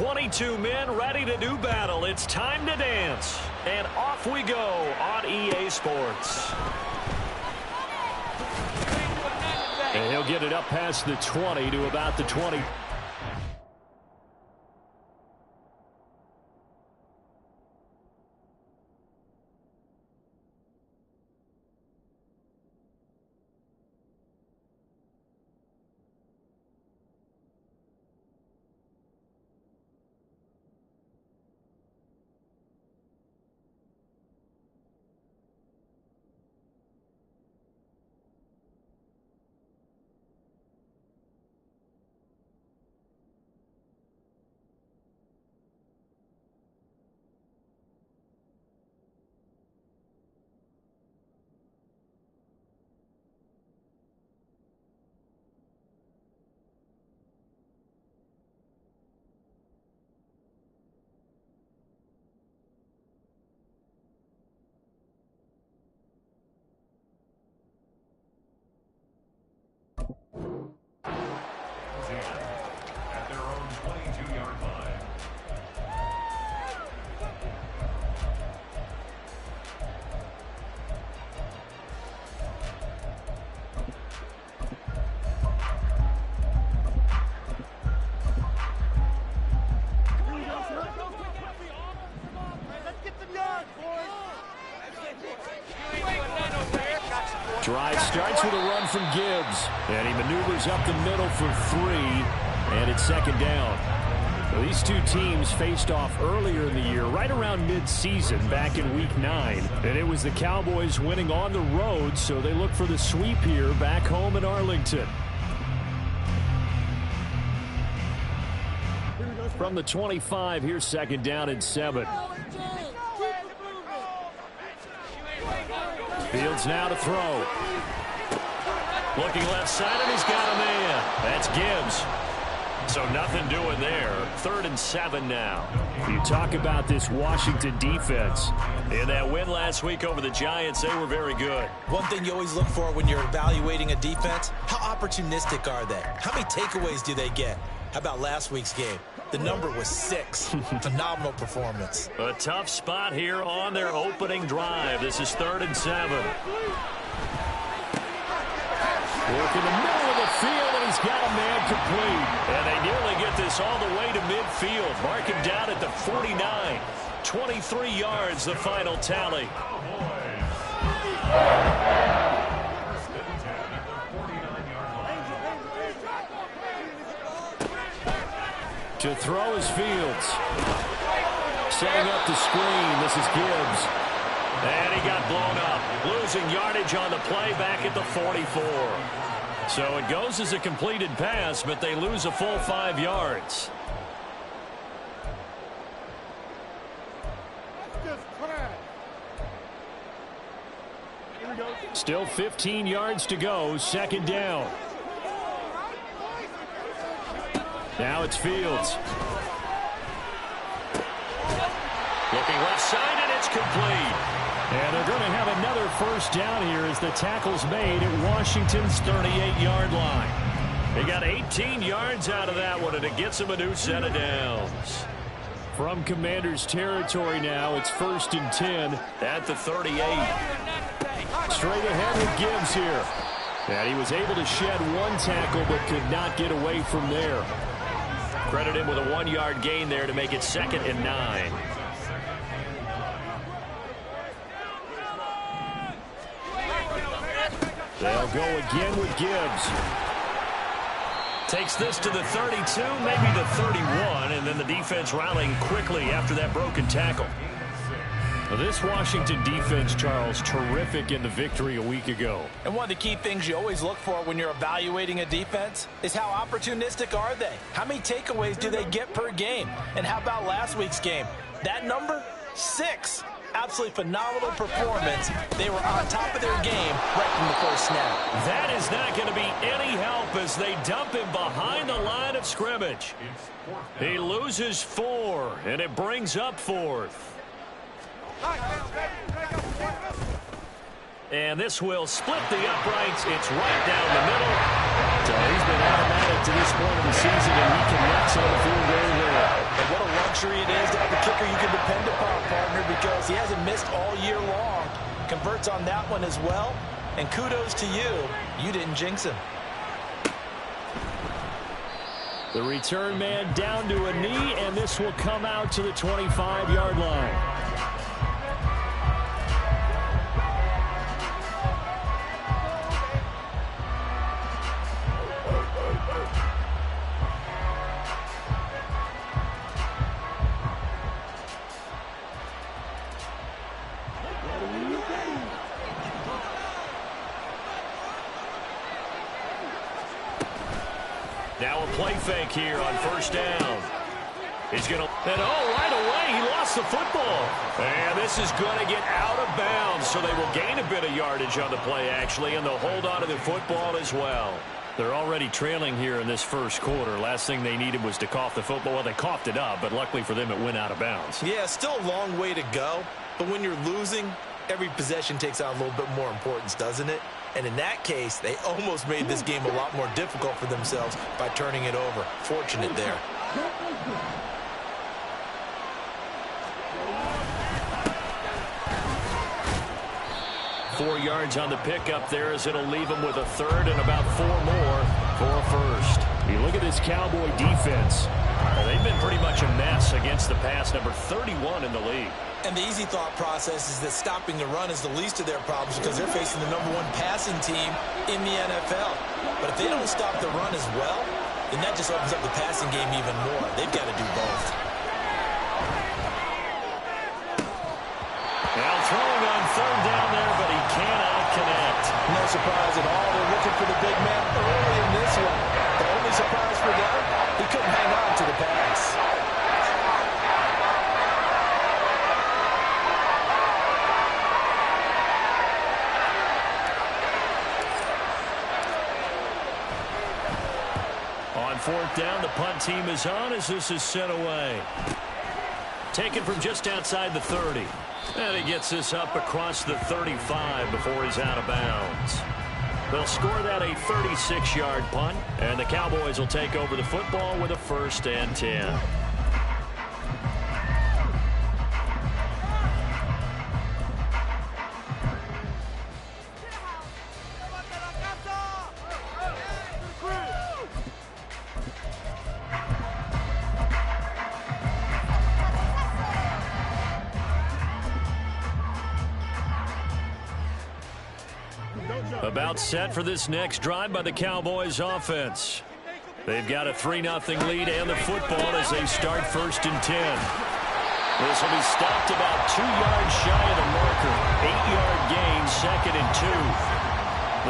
22 men ready to do battle. It's time to dance. And off we go on EA Sports. And he'll get it up past the 20 to about the 20. At their own 22-yard line. Drive starts with a run from Gibbs. And he maneuvers up the middle for 3. And it's second down. Well, these two teams faced off earlier in the year, right around mid-season, back in Week 9. And it was the Cowboys winning on the road, so they look for the sweep here back home in Arlington. From the 25, here's second down and 7. Fields now to throw. Looking left side, and he's got a man. That's Gibbs. So nothing doing there. 3rd and 7 now. You talk about this Washington defense. In that win last week over the Giants, they were very good. One thing you always look for when you're evaluating a defense, how opportunistic are they? How many takeaways do they get? How about last week's game? The number was 6. Phenomenal performance. A tough spot here on their opening drive. This is 3rd and 7. Work in the middle of the field, and he's got a man complete. And they nearly get this all the way to midfield. Mark him down at the 49. 23 yards, the final tally. To throw is Fields. Setting up the screen. This is Gibbs. And he got blown up. Losing yardage on the play back at the 44. So it goes as a completed pass, but they lose a full 5 yards. Still 15 yards to go. Second down. Now it's Fields. Looking left side, and it's complete. And they're going to have another first down here as the tackle's made at Washington's 38-yard line. They got 18 yards out of that one, and it gets them a new set of downs. From Commanders territory now, it's 1st and 10 at the 38. Straight ahead with Gibbs here. And he was able to shed one tackle but could not get away from there. Credit him with a 1-yard gain there to make it 2nd and 9. They'll go again with Gibbs. Takes this to the 32, maybe the 31, and then the defense rallying quickly after that broken tackle. Well, this Washington defense, Charles, terrific in the victory a week ago. And one of the key things you always look for when you're evaluating a defense is how opportunistic are they? How many takeaways do they get per game? And how about last week's game? That number, 6. Absolutely phenomenal performance. They were on top of their game right from the first snap. That is not going to be any help as they dump him behind the line of scrimmage. He loses 4, and it brings up 4th. And this will split the uprights. It's right down the middle. So he's been automatic to this point of the season, and he connects on the field goal there. And what a luxury it is to have a kicker you can depend upon, partner, because he hasn't missed all year long. Converts on that one as well. And kudos to you. You didn't jinx him. The return man down to a knee, and this will come out to the 25-yard line. Now a play fake here on first down. He's going to, and right away, he lost the football. And this is going to get out of bounds, so they will gain a bit of yardage on the play, actually, and they'll hold on to the football as well. They're already trailing here in this first quarter. Last thing they needed was to cough the football. Well, they coughed it up, but luckily for them, it went out of bounds. Yeah, still a long way to go, but when you're losing, every possession takes on a little bit more importance, doesn't it? And in that case, they almost made this game a lot more difficult for themselves by turning it over. Fortunate there. Four yards on the pickup there as it'll leave them with a third and about 4 more for a first. You look at this Cowboy defense. Well, they've been pretty much a mess against the pass, number 31 in the league. And the easy thought process is that stopping the run is the least of their problems because they're facing the #1 passing team in the NFL. But if they don't stop the run as well, then that just opens up the passing game even more. They've got to do both. Now throwing on third down there, but he cannot connect. No surprise at all. They're looking for the big man early in this one. The only surprise for them, he couldn't hang on to the pass. On fourth down, the punt team is on as this is sent away. Taken from just outside the 30. And he gets this up across the 35 before he's out of bounds. They'll score that a 36-yard punt, and the Cowboys will take over the football with a 1st and 10. About set for this next drive by the Cowboys offense. They've got a 3-0 lead and the football as they start 1st and 10. This will be stopped about 2 yards shy of the marker. 8-yard gain, 2nd and 2.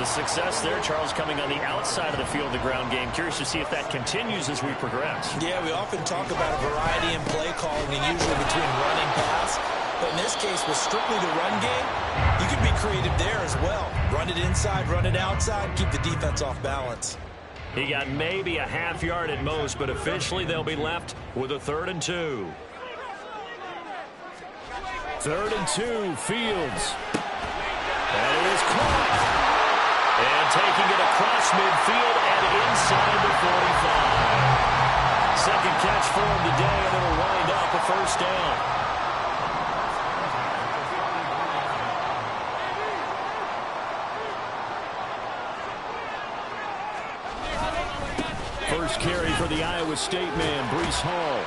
The success there, Charles, coming on the outside of the field, the ground game. Curious to see if that continues as we progress. Yeah, we often talk about a variety in play calling and usually between run and pass. But in this case, with strictly the run game, you can be creative there as well. Run it inside, run it outside, keep the defense off balance. He got maybe a half yard at most, but officially they'll be left with a 3rd and 2. 3rd and 2, Fields. And it is caught. And taking it across midfield and inside the 45. Second catch for him today, and it'll wind up a 1st down. First carry for the Iowa State man, Breece Hall.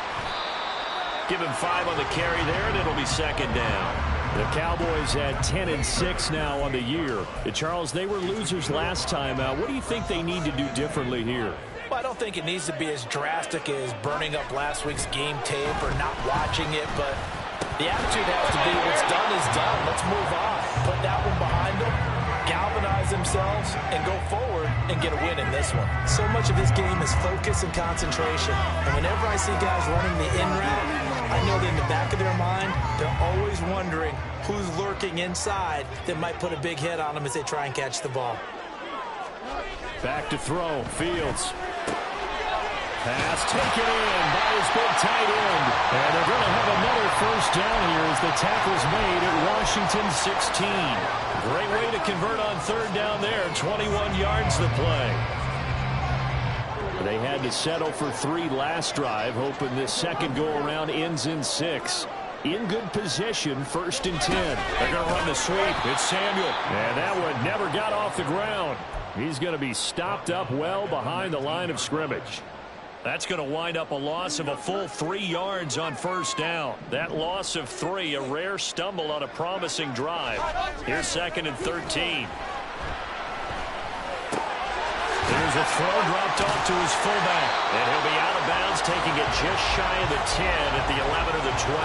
Give him 5 on the carry there, and it'll be 2nd down. The Cowboys had 10 and 6 now on the year. Charles, they were losers last time out. What do you think they need to do differently here? Well, I don't think it needs to be as drastic as burning up last week's game tape or not watching it, but the attitude has to be what's done is done. Let's move on. Put that one behind them, galvanize themselves, and go forward and get a win in this one. So much of this game is focus and concentration. And whenever I see guys running the in route, I know that in the back of their mind, they're always wondering who's lurking inside that might put a big hit on them as they try and catch the ball. Back to throw, Fields. Pass taken in by his big tight end. And they're going to have another first down here as the tackle's made at Washington 16. Great way to convert on third down there. 21 yards the play. They had to settle for 3 last drive, hoping this second go-around ends in 6. In good position, 1st and 10. They're going to run the sweep. It's Samuel. And that one never got off the ground. He's going to be stopped up well behind the line of scrimmage. That's going to wind up a loss of a full 3 yards on first down. That loss of 3, a rare stumble on a promising drive. Here's 2nd and 13. There's a throw dropped off to his fullback. And he'll be out of bounds, taking it just shy of the 10 at the 11 or the 12.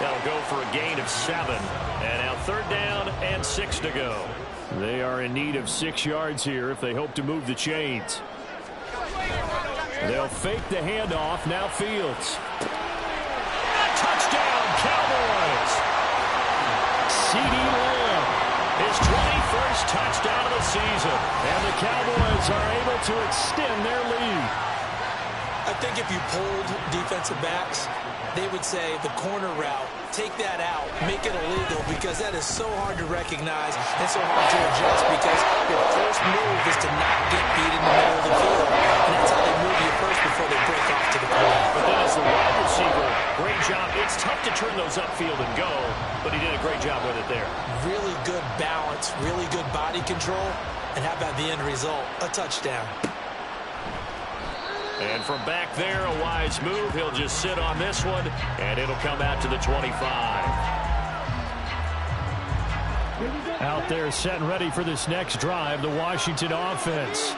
That'll go for a gain of 7. And now 3rd down and 6 to go. They are in need of 6 yards here if they hope to move the chains. They'll fake the handoff. Now Fields. Touchdown, Cowboys! CeeDee Lamb, his 21st touchdown of the season. And the Cowboys are able to extend their lead. I think if you polled defensive backs, they would say the corner route, take that out, make it illegal, because that is so hard to recognize and so hard to adjust, because your first move is to not get beat in the middle of the field. And that's how they move you first before they break off to the corner. But then as the wide receiver, great job. It's tough to turn those upfield and go, but he did a great job with it there. Really good balance, really good body control, and how about the end result? A touchdown. And from back there, a wise move. He'll just sit on this one, and it'll come out to the 25. Out there set and ready for this next drive, the Washington offense.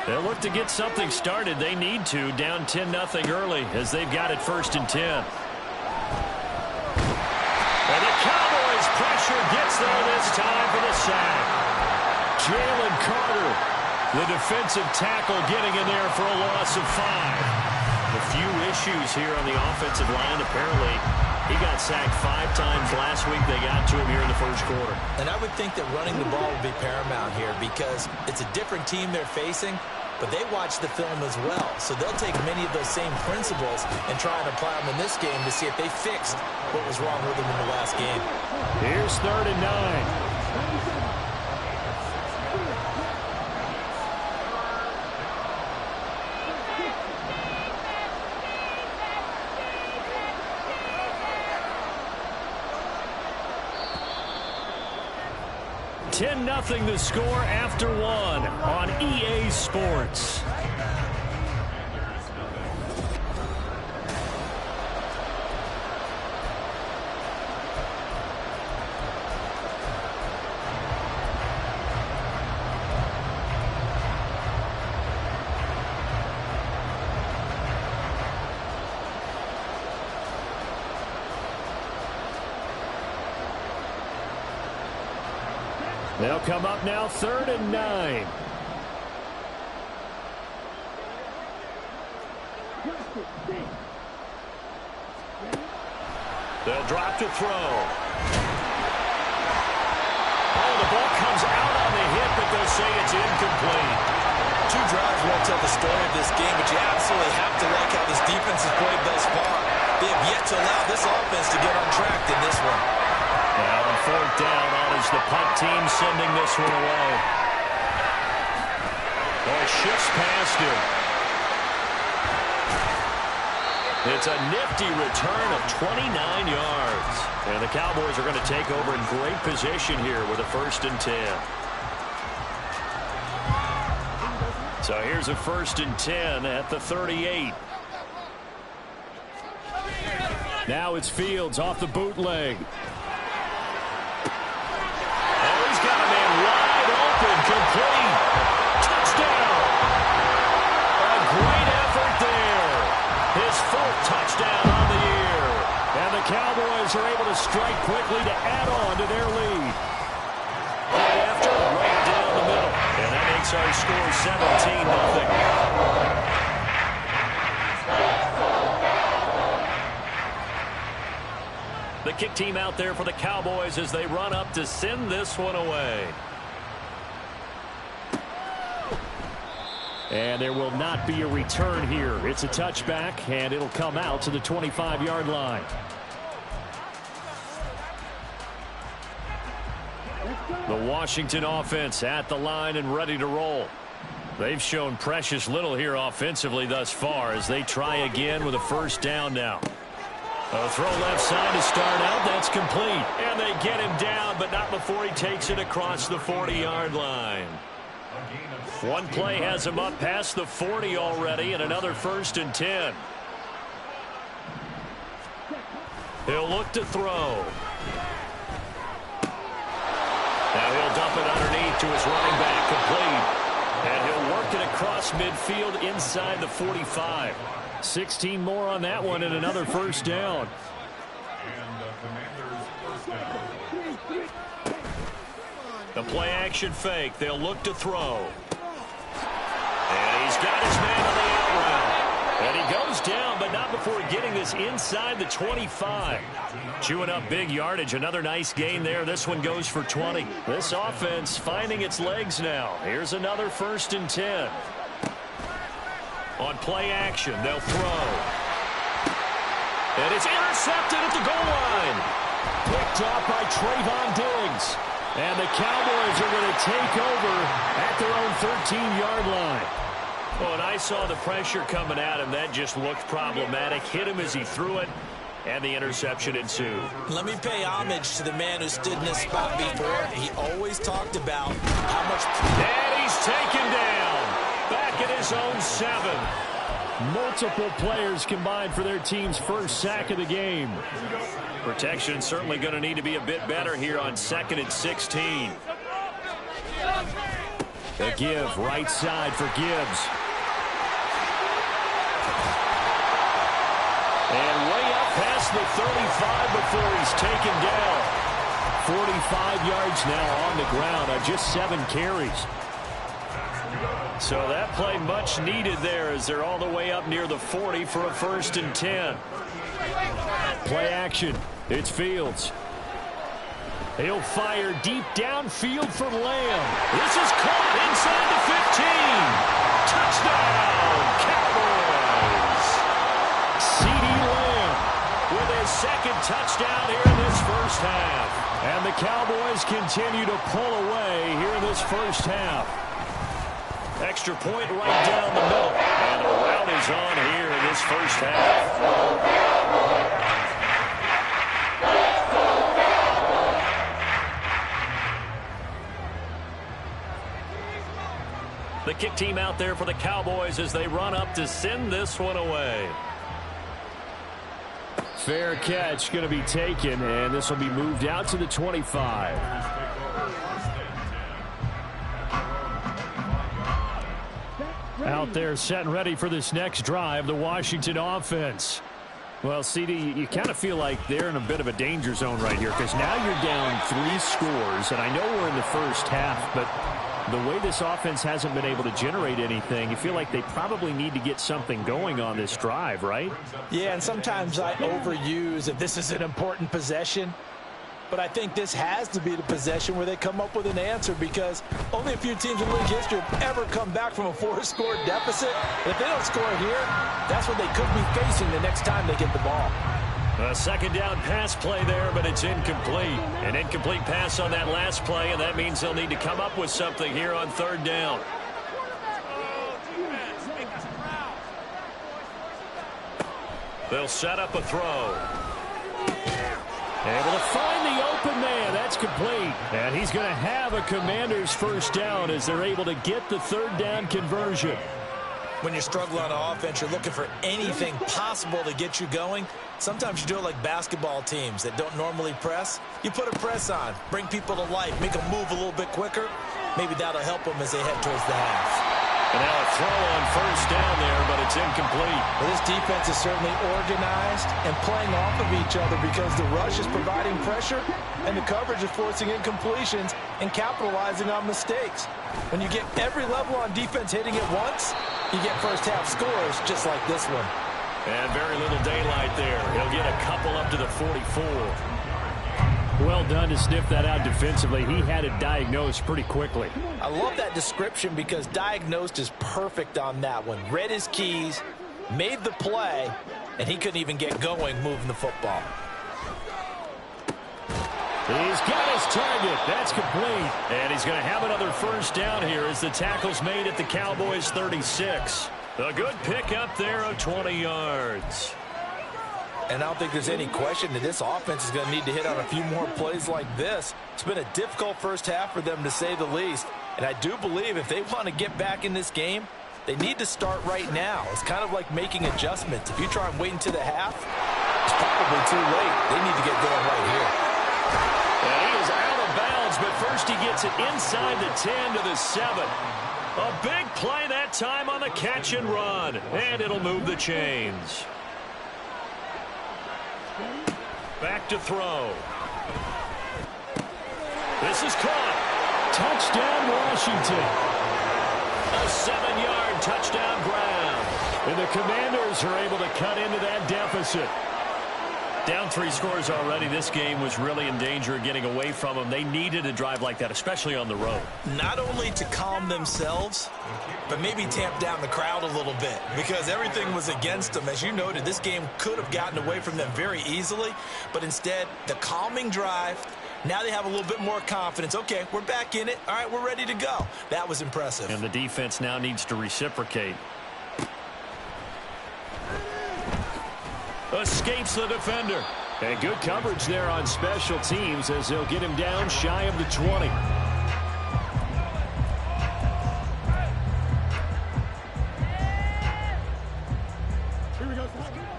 They'll look to get something started. They need to, down 10-0 early as they've got it 1st and 10. And the Cowboys pressure gets there this time for the sack. Jalen Carter, the defensive tackle, getting in there for a loss of 5. A few issues here on the offensive line. Apparently, he got sacked 5 times last week. They got to him here in the first quarter. And I would think that running the ball would be paramount here, because it's a different team they're facing, but they watch the film as well. So they'll take many of those same principles and try and apply them in this game to see if they fixed what was wrong with them in the last game. Here's 3rd and 9. 10-0 the score after 1 on EA Sports. They'll come up now 3rd and 9. They'll drop to throw. Oh, the ball comes out on the hit, but they'll say it's incomplete. 2 drives won't tell the story of this game, but you absolutely have to like how this defense has played thus far. They have yet to allow this offense to get on track in this one. Now on 4th down, on is the punt team sending this one away. Ball shifts past him. It's a nifty return of 29 yards. And the Cowboys are going to take over in great position here with a 1st and 10. So here's a 1st and 10 at the 38. Now it's Fields off the bootleg. Oh, he's got a man wide open, complete. Touchdown! A great effort there. His 4th touchdown on the year. And the Cowboys are able to strike quickly to add on to their lead. Right after, right down the middle. And that makes our score 17-0. The kick team out there for the Cowboys as they run up to send this one away. And there will not be a return here. It's a touchback, and it'll come out to the 25-yard line. The Washington offense at the line and ready to roll. They've shown precious little here offensively thus far as they try again with a first down now. A throw left side to start out. That's complete. And they get him down, but not before he takes it across the 40-yard line. One play has him up past the 40 already, and another 1st and 10. He'll look to throw. Now he'll dump it underneath to his running back, complete. And he'll work it across midfield inside the 45. 16 more on that one and another first down. The play action fake. They'll look to throw. And he's got his man on the out route. And he goes down, but not before getting this inside the 25. Chewing up big yardage. Another nice gain there. This one goes for 20. This offense finding its legs now. Here's another 1st and 10. On play action, they'll throw. And it's intercepted at the goal line. Picked off by Trayvon Diggs. And the Cowboys are going to take over at their own 13-yard line. Well, and I saw the pressure coming at him. That just looked problematic. Hit him as he threw it, and the interception ensued. Let me pay homage to the man who stood in this spot before. He always talked about how much... And he's taken down. Back at his own 7. Multiple players combined for their team's first sack of the game. Protection certainly going to need to be a bit better here on 2nd and 16. The give right side for Gibbs. And way up past the 35 before he's taken down. 45 yards now on the ground on just 7 carries. So that play much needed there as they're all the way up near the 40 for a 1st and 10. Play action. It's Fields. He'll fire deep downfield for Lamb. This is caught inside the 15. Touchdown, Cowboys. CeeDee Lamb with his 2nd touchdown here in this first half. And the Cowboys continue to pull away here in this first half. Extra point right down the middle. And the route is on here in this first half. The kick team out there for the Cowboys as they run up to send this one away. Fair catch going to be taken, and this will be moved out to the 25. Out there set and ready for this next drive, the Washington offense. Well, CD, you kind of feel like they're in a bit of a danger zone right here because now you're down 3 scores, and I know we're in the first half, but the way this offense hasn't been able to generate anything, you feel like they probably need to get something going on this drive, right? Yeah, and sometimes I overuse if this is an important possession. But I think this has to be the possession where they come up with an answer because only a few teams in league history have ever come back from a 4-score deficit. And if they don't score here, that's what they could be facing the next time they get the ball. A 2nd down pass play there, but it's incomplete. An incomplete pass on that last play, and that means they'll need to come up with something here on 3rd down. They'll set up a throw. Able to find the open man. That's complete. And he's going to have a Commanders first down as they're able to get the 3rd down conversion. When you're struggling on offense, you're looking for anything possible to get you going. Sometimes you do it like basketball teams that don't normally press. You put a press on, bring people to life, make them move a little bit quicker. Maybe that'll help them as they head towards the half. And now a throw on first down there, but it's incomplete. Well, this defense is certainly organized and playing off of each other because the rush is providing pressure and the coverage is forcing incompletions and capitalizing on mistakes. When you get every level on defense hitting it once, you get first half scores just like this one. And very little daylight there. He'll get a couple up to the 44. Well done to sniff that out defensively. He had it diagnosed pretty quickly. I love that description because diagnosed is perfect on that one. Read his keys, made the play, and he couldn't even get going moving the football. He's got his target. That's complete. And he's going to have another first down here as the tackle's made at the Cowboys' 36. A good pickup there of 20 yards. And I don't think there's any question that this offense is going to need to hit on a few more plays like this. It's been a difficult first half for them, to say the least. And I do believe if they want to get back in this game, they need to start right now. It's kind of like making adjustments. If you try and wait until the half, it's probably too late. They need to get going right here. And he is out of bounds, but first he gets it inside the 10 to the 7. A big play that time on the catch and run. And it'll move the chains. Back to throw. This is caught. Touchdown, Washington. A 7-yard touchdown grab. And the Commanders are able to cut into that deficit. Down 3 scores already. This game was really in danger of getting away from them. They needed a drive like that, especially on the road. Not only to calm themselves, but maybe tamp down the crowd a little bit because everything was against them. As you noted, this game could have gotten away from them very easily, but instead, the calming drive, now they have a little bit more confidence. Okay, we're back in it. All right, we're ready to go. That was impressive. And the defense now needs to reciprocate. Escapes the defender. And good coverage there on special teams as they'll get him down shy of the 20.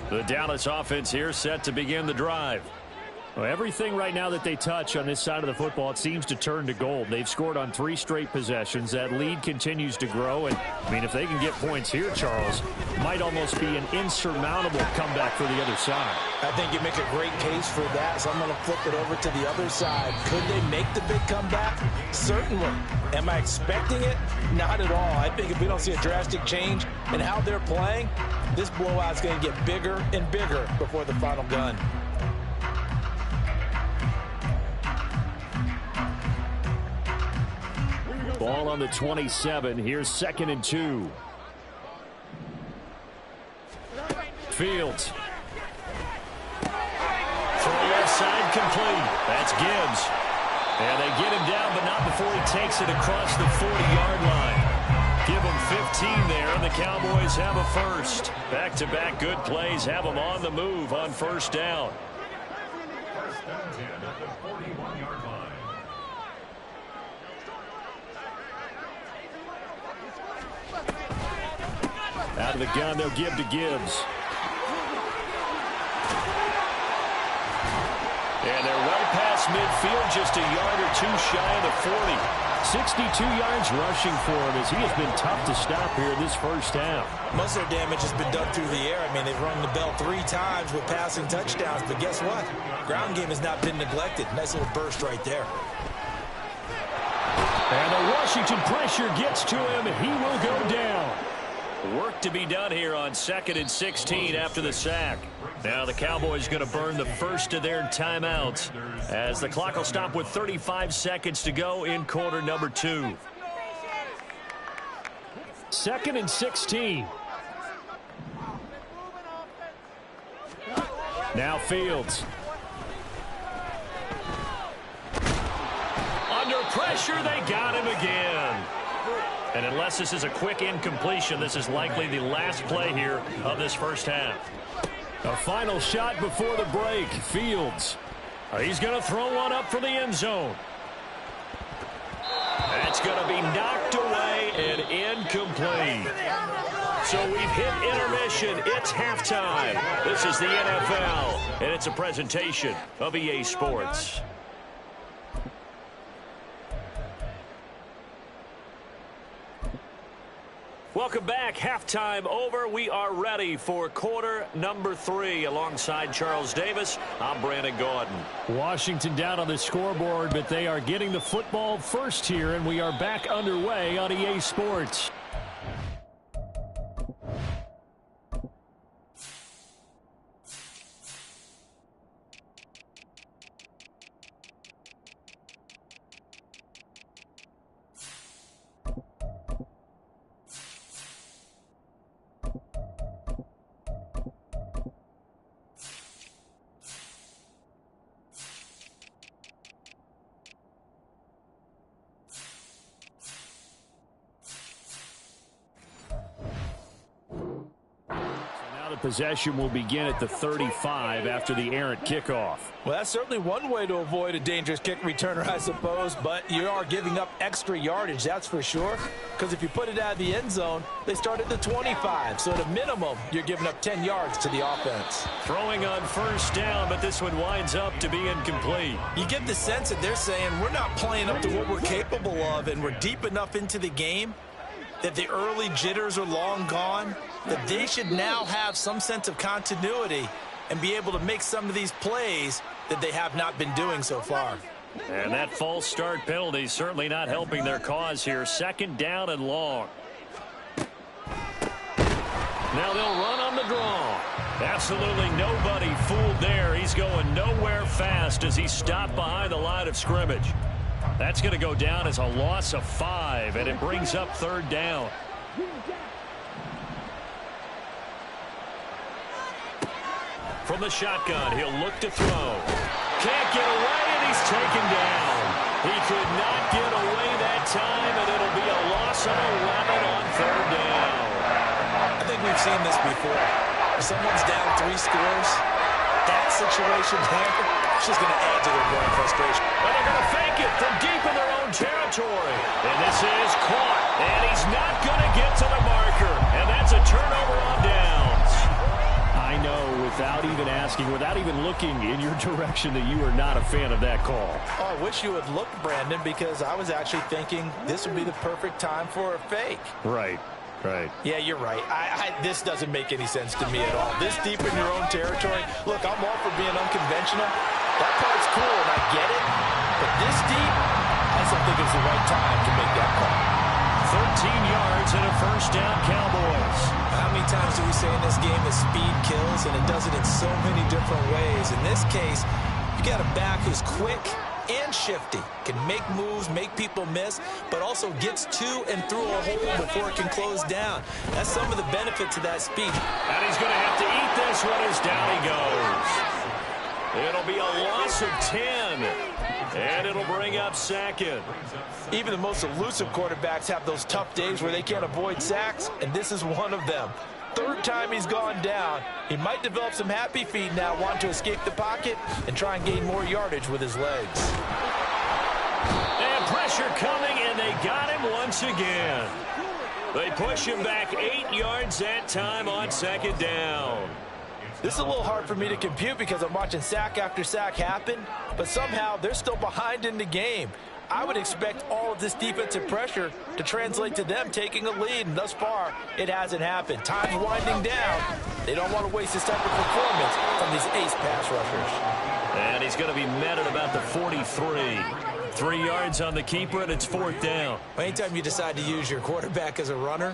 The Dallas offense here set to begin the drive. Well, everything right now that they touch on this side of the football, it seems to turn to gold. They've scored on 3 straight possessions. That lead continues to grow. And, I mean, if they can get points here, Charles, it might almost be an insurmountable comeback for the other side. I think you make a great case for that, so I'm going to flip it over to the other side. Could they make the big comeback? Certainly. Am I expecting it? Not at all. I think if we don't see a drastic change in how they're playing, this blowout is going to get bigger and bigger before the final gun. Ball on the 27. Here's 2nd and 2. Fields. Throw left side complete. That's Gibbs. And they get him down, but not before he takes it across the 40-yard line. Give him 15 there, and the Cowboys have a first. Back-to-back good plays have them on the move on first down. First and 10 at the 41-yard line. Out of the gun, they'll give to Gibbs. And they're well past midfield, just a yard or 2 shy of the 40. 62 yards rushing for him as he has been tough to stop here this first half. Most of their damage has been done through the air. I mean, they've rung the bell 3 times with passing touchdowns, but guess what? Ground game has not been neglected. Nice little burst right there. And the Washington pressure gets to him, and he will go down. Work to be done here on 2nd and 16 after the sack. Now the Cowboys going to burn the first of their timeouts as the clock will stop with 35 seconds to go in quarter number 2. 2nd and 16. Now Fields. Under pressure, they got him again. And unless this is a quick incompletion, this is likely the last play here of this first half. A final shot before the break. Fields. He's going to throw one up for the end zone. That's going to be knocked away and incomplete. So we've hit intermission. It's halftime. This is the NFL, and it's a presentation of EA Sports. Welcome back. Halftime over. We are ready for quarter number 3. Alongside Charles Davis, I'm Brandon Gaudin. Washington down on the scoreboard, but they are getting the football first here, and we are back underway on EA Sports. possession will begin at the 35 after the errant kickoff. Well, that's certainly one way to avoid a dangerous kick returner, I suppose, but you are giving up extra yardage, that's for sure, because if you put it out of the end zone, they start at the 25, so at a minimum, you're giving up 10 yards to the offense. Throwing on first down, but this one winds up to be incomplete. You get the sense that they're saying we're not playing up to what we're capable of, and we're deep enough into the game that the early jitters are long gone, that they should now have some sense of continuity and be able to make some of these plays that they have not been doing so far. And that false start penalty certainly not helping their cause here. Second down and long. Now they'll run on the draw. Absolutely nobody fooled there. He's going nowhere fast as he stopped behind the line of scrimmage. That's going to go down as a loss of 5, and it brings up third down. From the shotgun, he'll look to throw. Can't get away, and he's taken down. He could not get away that time, and it'll be a loss of 11 on third down. I think we've seen this before. If someone's down 3 scores, that situation there, it's just going to add to their growing frustration. And they're going to fake it from deep in their own territory. And this is caught, and he's not going to get to the marker. And that's a turnover on downs. I know, without even asking, without even looking in your direction, that you are not a fan of that call. Oh, I wish you had looked, Brandon, because I was actually thinking this would be the perfect time for a fake. Right. Yeah, you're right. This doesn't make any sense to me at all. This deep in your own territory, look, I'm all for being unconventional. That part's cool, and I get it. But this deep, I just don't think it's the right time to make that call. 13 yards and a first down, Cowboys. How many times do we say in this game that speed kills, and it does it in so many different ways? In this case, you got a back who's quick and shifty, can make moves, make people miss, but also gets to and through a hole before it can close down. That's some of the benefits of that speed. And he's going to have to eat this one as down he goes. It'll be a loss of 10, and it'll bring up second. Even the most elusive quarterbacks have those tough days where they can't avoid sacks, and this is one of them. Third time he's gone down. He might develop some happy feet now, wanting to escape the pocket and try and gain more yardage with his legs. And pressure coming, and they got him once again. They push him back 8 yards that time on second down. This is a little hard for me to compute because I'm watching sack after sack happen, but somehow they're still behind in the game. I would expect all of this defensive pressure to translate to them taking a lead, and thus far, it hasn't happened. Time's winding down. They don't want to waste this type of performance from these ace pass rushers. And he's going to be met at about the 43. 3 yards on the keeper, and it's fourth down. Anytime you decide to use your quarterback as a runner,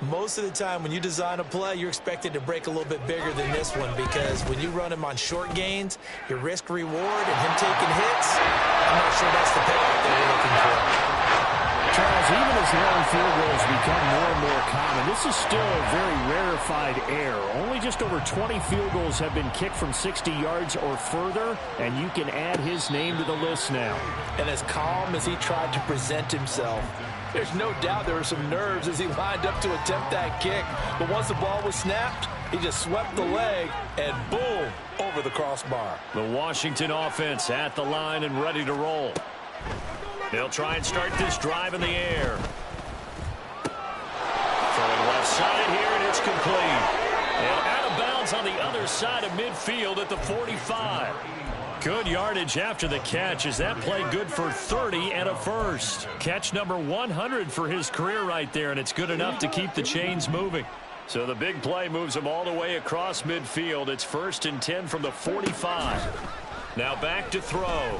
most of the time when you design a play, you're expected to break a little bit bigger than this one, because when you run him on short gains, your risk reward and him taking hits, I'm not sure that's the payoff that you're looking for. Charles, even as long field goals become more and more common, this is still a very rarefied error. Only just over 20 field goals have been kicked from 60 yards or further, and you can add his name to the list now. And as calm as he tried to present himself, there's no doubt there were some nerves as he lined up to attempt that kick. But once the ball was snapped, he just swept the leg and boom, over the crossbar. The Washington offense at the line and ready to roll. They'll try and start this drive in the air. Throwing left side here, and it's complete. And out of bounds on the other side of midfield at the 45. Good yardage after the catch as that play good for 30 and a first. Catch number 100 for his career right there, and it's good enough to keep the chains moving. So the big play moves him all the way across midfield. It's 1st and 10 from the 45. Now back to throw.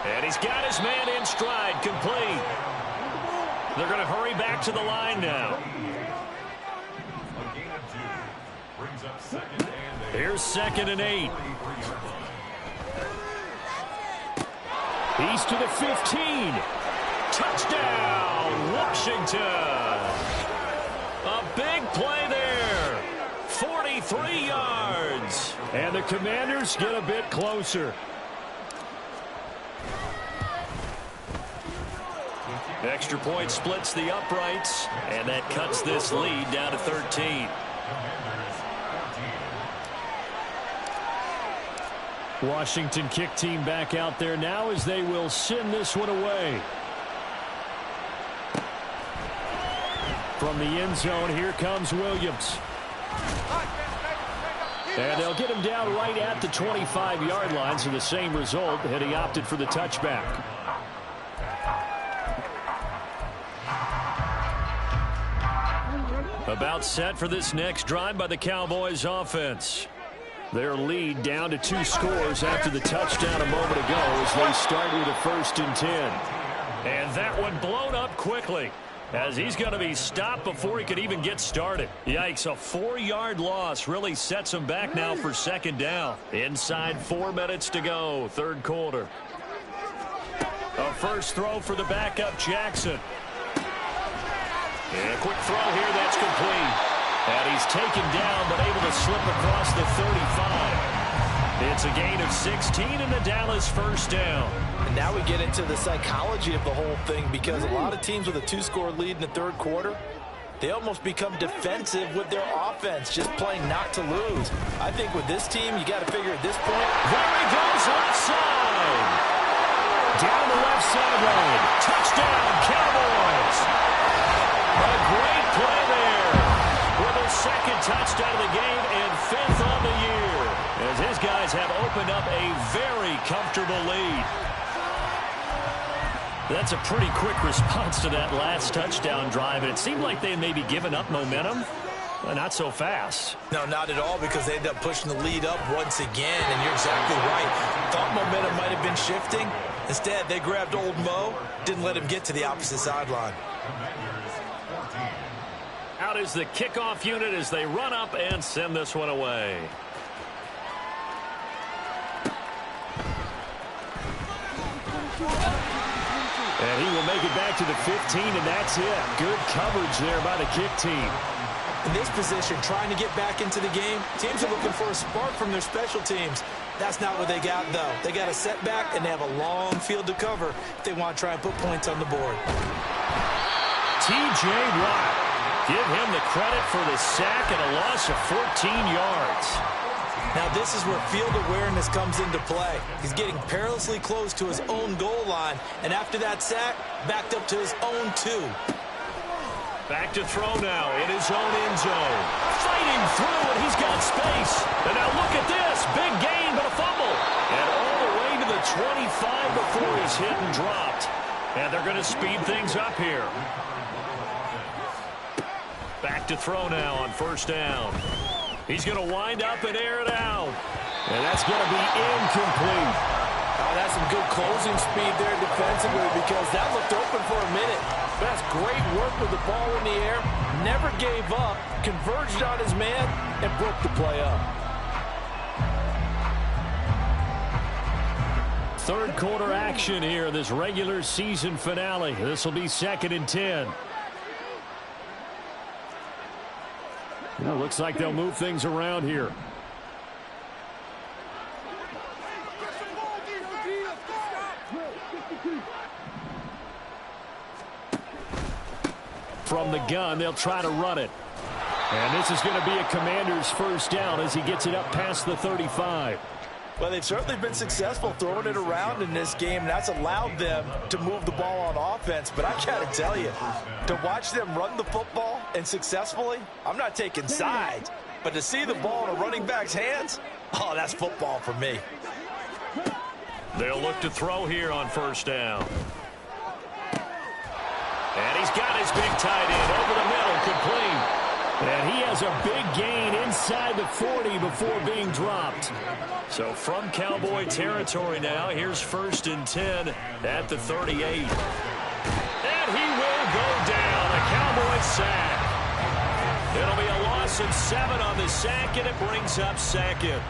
And he's got his man in stride, complete. They're going to hurry back to the line now. Here's 2nd and 8. He's to the 15. Touchdown, Washington. A big play there. 43 yards. And the Commanders get a bit closer. Extra point splits the uprights, and that cuts this lead down to 13. Washington kick team back out there now as they will send this one away. From the end zone, here comes Williams. And they'll get him down right at the 25-yard line, so the same result, had he opted for the touchback. About set for this next drive by the Cowboys offense. Their lead down to 2 scores after the touchdown a moment ago as they start with a 1st and 10. And that one blown up quickly as he's going to be stopped before he could even get started. Yikes, a 4-yard loss really sets him back now for 2nd down. Inside 4 minutes to go, 3rd quarter. A first throw for the backup Jackson. And a quick throw here, that's complete. And he's taken down, but able to slip across the 35. It's a gain of 16 and the Dallas 1st down. And now we get into the psychology of the whole thing, because a lot of teams with a 2-score lead in the 3rd quarter, they almost become defensive with their offense, just playing not to lose. I think with this team, you got to figure at this point. There he goes, left side. Down the left sideline. Touchdown, Cowboys. A great play there. With a 2nd touchdown of the game and 5th on the year, as his guys have opened up a very comfortable lead. That's a pretty quick response to that last touchdown drive, and it seemed like they had maybe given up momentum. Well, not so fast. No, not at all, because they ended up pushing the lead up once again, and you're exactly right. Thought momentum might have been shifting. Instead, they grabbed old Mo, didn't let him get to the opposite sideline. Out is the kickoff unit as they run up and send this one away. And he will make it back to the 15, and that's it. Good coverage there by the kick team. In this position, trying to get back into the game, teams are looking for a spark from their special teams. That's not what they got, though. They got a setback, and they have a long field to cover if they want to try and put points on the board. T.J. Watt. Give him the credit for the sack and a loss of 14 yards. Now this is where field awareness comes into play. He's getting perilously close to his own goal line, and after that sack, backed up to his own 2. Back to throw now in his own end zone. Fighting through, and he's got space. And now look at this. Big gain, but a fumble. And all the way to the 25 before he's hit and dropped. And they're going to speed things up here. Back to throw now on 1st down. He's going to wind up and air it out. And that's going to be incomplete. Oh, that's some good closing speed there defensively, because that looked open for a minute. But that's great work with the ball in the air. Never gave up, converged on his man, and broke the play up. 3rd quarter action here, this regular season finale. This will be 2nd and 10. Well, looks like they'll move things around here. From the gun, they'll try to run it. And this is going to be a Commander's 1st down as he gets it up past the 35. Well, they've certainly been successful throwing it around in this game, and that's allowed them to move the ball on offense. But I got to tell you, to watch them run the football and successfully, I'm not taking sides. But to see the ball in a running back's hands, oh, that's football for me. They'll look to throw here on 1st down. And he's got his big tight end over the middle, complete. And he has a big gain inside the 40 before being dropped. So from Cowboy territory now, here's 1st and 10 at the 38. And he will go down. A Cowboy sack. It'll be a loss of 7 on the sack, and it brings up 2nd.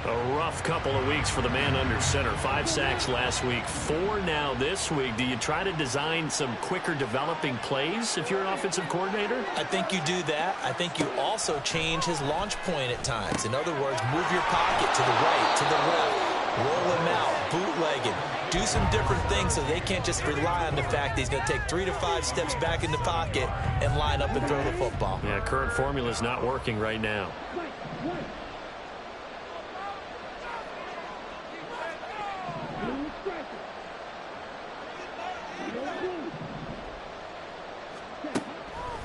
A rough couple of weeks for the man under center. 5 sacks last week, 4 now this week. Do you try to design some quicker developing plays if you're an offensive coordinator? I think you do that. I think you also change his launch point at times. In other words, move your pocket to the right, to the left, roll him out, bootleg him. do some different things so they can't just rely on the fact that he's going to take 3 to 5 steps back in the pocket and line up and throw the football. Yeah, current formula is not working right now.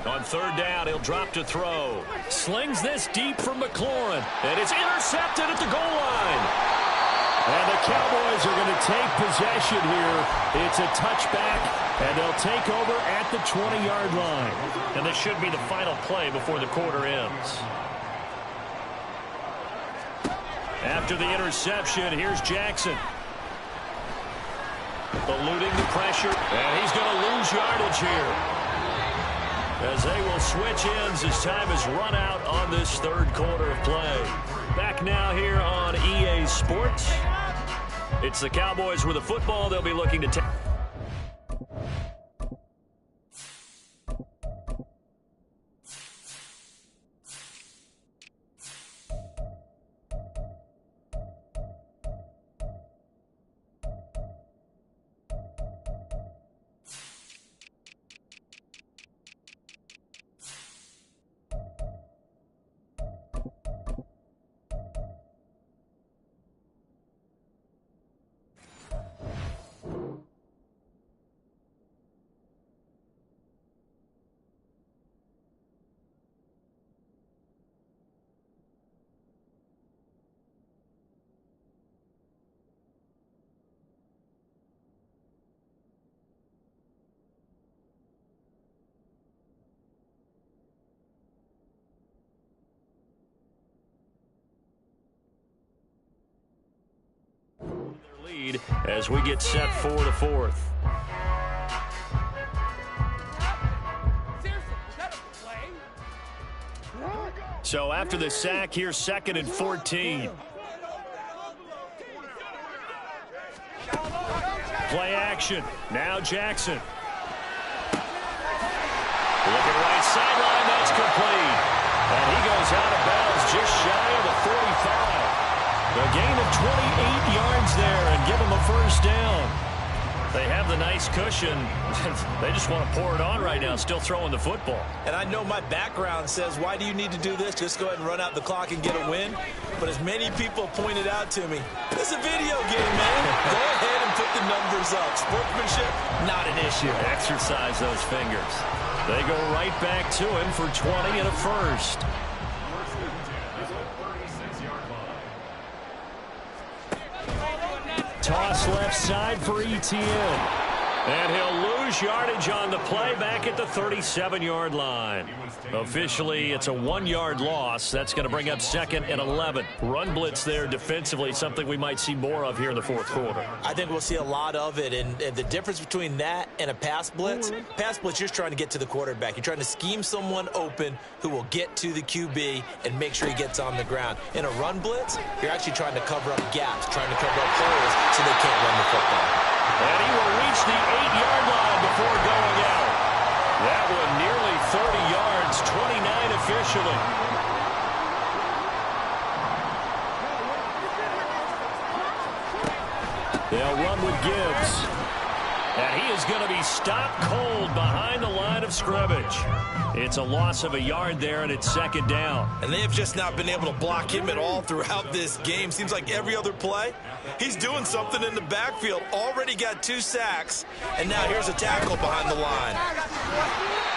On third down, he'll drop to throw. Slings this deep for McLaurin. And it's intercepted at the goal line. And the Cowboys are going to take possession here. It's a touchback, and they'll take over at the 20-yard line. And this should be the final play before the quarter ends. After the interception, here's Jackson. Eluding the pressure, and he's going to lose yardage here, as they will switch ends as time is run out on this third quarter of play. Back now here on EA Sports. It's the Cowboys with the football. They'll be looking to take. Lead as we get set for the fourth. So after the sack, here's 2nd and 14. Play action. Now Jackson. Looking right sideline, that's complete. And he goes out of bounds just shy of the 45. A gain of 28 yards there and give them a first down. They have the nice cushion. They just want to pour it on right now, still throwing the football. And I know my background says, why do you need to do this? Just go ahead and run out the clock and get a win. But as many people pointed out to me, it's a video game, man. Go ahead and put the numbers up. Sportsmanship, not an issue. Exercise those fingers. They go right back to him for 20 and a first. Toss left side for Etienne. And he'll lose yardage on the play back at the 37-yard line. Officially, it's a 1-yard loss. That's going to bring up 2nd and 11. Run blitz there defensively, something we might see more of here in the fourth quarter. I think we'll see a lot of it. And the difference between that and a pass blitz, you're trying to get to the quarterback. You're trying to scheme someone open who will get to the QB and make sure he gets on the ground. In a run blitz, you're actually trying to cover up gaps, trying to cover up holes so they can't run the football. And he will reach the 8-yard line before going out. That one nearly 30 yards, 29 officially. They'll run with Gibbs. And he is going to be stopped cold behind the line of scrimmage. It's a loss of a yard there, and it's 2nd down. And they have just not been able to block him at all throughout this game. Seems like every other play, he's doing something in the backfield. Already got 2 sacks, and now here's a tackle behind the line.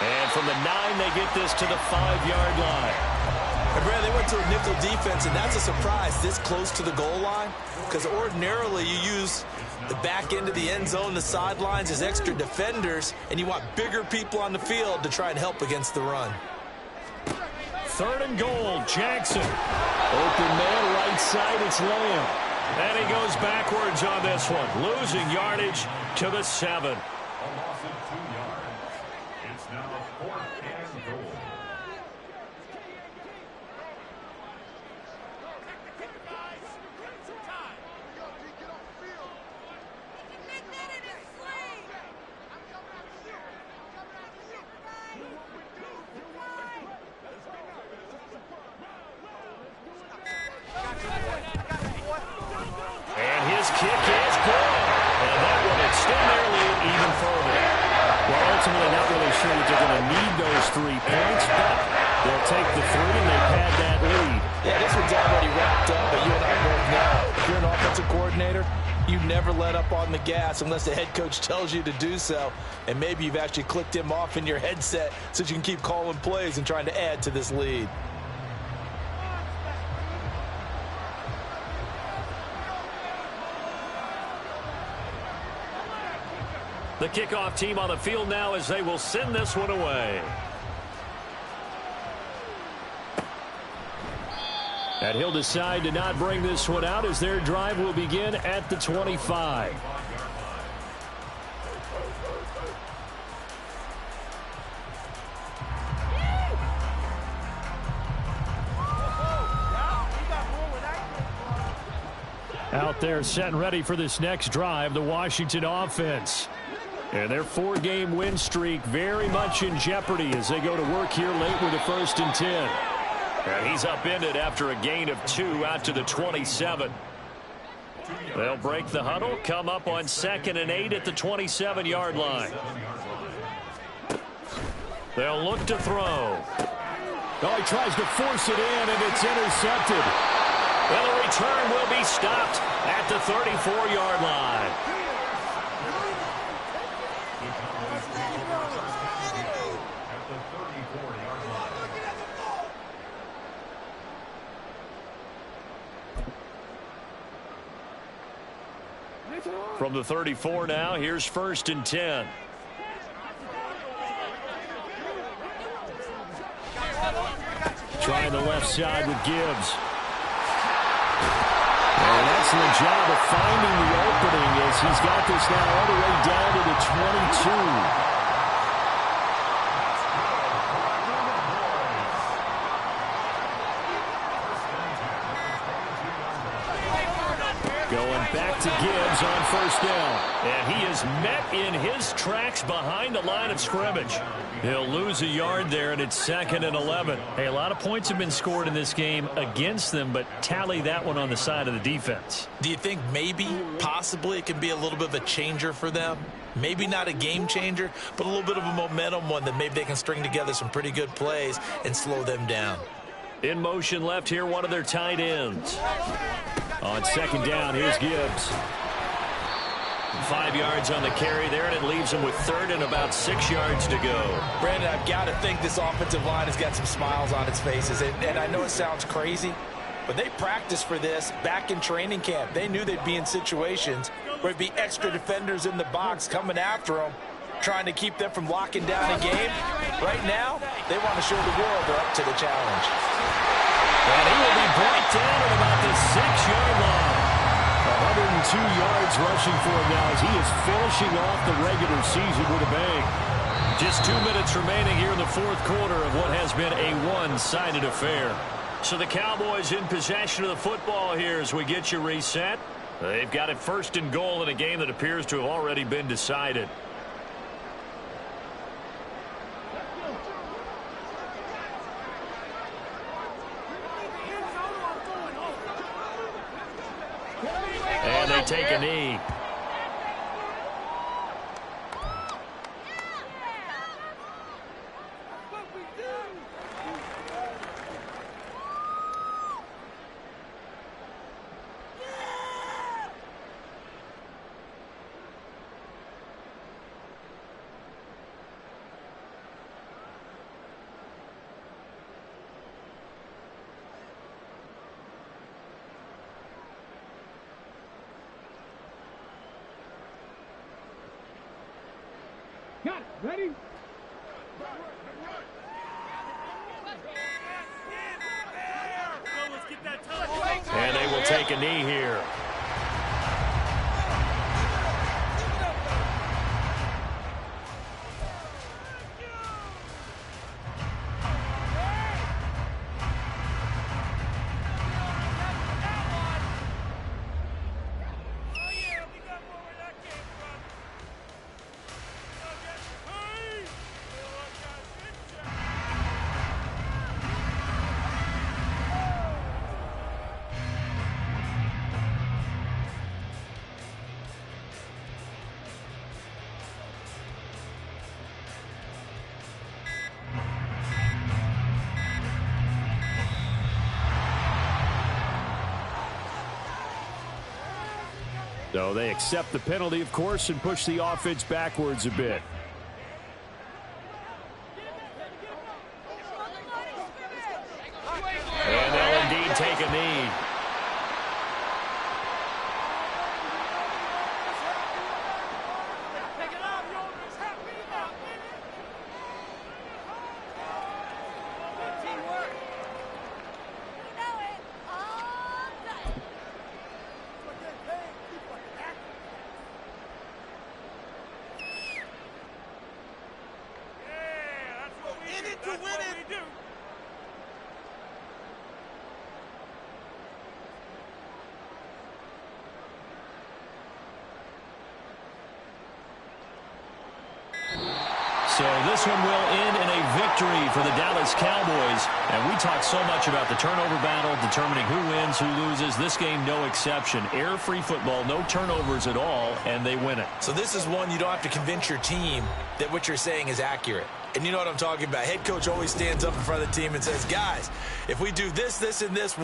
And from the 9, they get this to the 5-yard line. And Brad, they went to a nickel defense, and that's a surprise this close to the goal line, because ordinarily you use the back end of the end zone, the sidelines as extra defenders, and you want bigger people on the field to try and help against the run. 3rd and goal, Jackson. Open man, right side, it's Lamb. And he goes backwards on this one, losing yardage to the 7. A loss of 2 yards. It's now 4th and goal. And his kick is good. And sure that they're going to need those 3 points, but they'll take the 3 and they pad that lead. Yeah, this one's already wrapped up, but you and I both know if you're an offensive coordinator, you never let up on the gas unless the head coach tells you to do so. And maybe you've actually clicked him off in your headset so you can keep calling plays and trying to add to this lead. The kickoff team on the field now as they will send this one away. And he'll decide to not bring this one out as their drive will begin at the 25. Out there set and ready for this next drive, the Washington offense. And their 4-game win streak very much in jeopardy as they go to work here late with a 1st and 10. And he's upended after a gain of 2 out to the 27. They'll break the huddle, come up on 2nd and 8 at the 27-yard line. They'll look to throw. Oh, he tries to force it in, and it's intercepted. Well, the return will be stopped at the 34-yard line. From the 34 now, here's 1st and 10. Trying the left side with Gibbs. And an excellent job of finding the opening as he's got this now all the way down to the 22. Going back to Gibbs on 1st down. And he is met in his tracks behind the line of scrimmage. He'll lose a yard there, and it's 2nd and 11. Hey, a lot of points have been scored in this game against them, but tally that one on the side of the defense. Do you think maybe, possibly, it can be a little bit of a changer for them? Maybe not a game changer, but a little bit of a momentum one that maybe they can string together some pretty good plays and slow them down. In motion left here, one of their tight ends. On 2nd down, here's Gibbs. 5 yards on the carry there, and it leaves him with 3rd and about 6 yards to go. Brandon, I've got to think this offensive line has got some smiles on its faces. And I know it sounds crazy, but they practiced for this back in training camp. They knew they'd be in situations where there'd be extra defenders in the box coming after them, trying to keep them from locking down a game. Right now, they want to show the world they're up to the challenge. And he will be brought down at about the 6-yard line. 102 yards rushing for him now as he is finishing off the regular season with a bang. Just 2 minutes remaining here in the 4th quarter of what has been a one-sided affair. So the Cowboys in possession of the football here as we get you reset. They've got it 1st and goal in a game that appears to have already been decided. And they take a knee. Ready? And they will take a knee here. So they accept the penalty, of course, and push the offense backwards a bit. And they'll indeed take a knee. So this one will end in a victory for the Dallas Cowboys. And we talk so much about the turnover battle, determining who wins, who loses. This game, no exception. Air-free football, no turnovers at all, and they win it. So this is one you don't have to convince your team that what you're saying is accurate. And you know what I'm talking about. Head coach always stands up in front of the team and says, guys, if we do this, this, and this,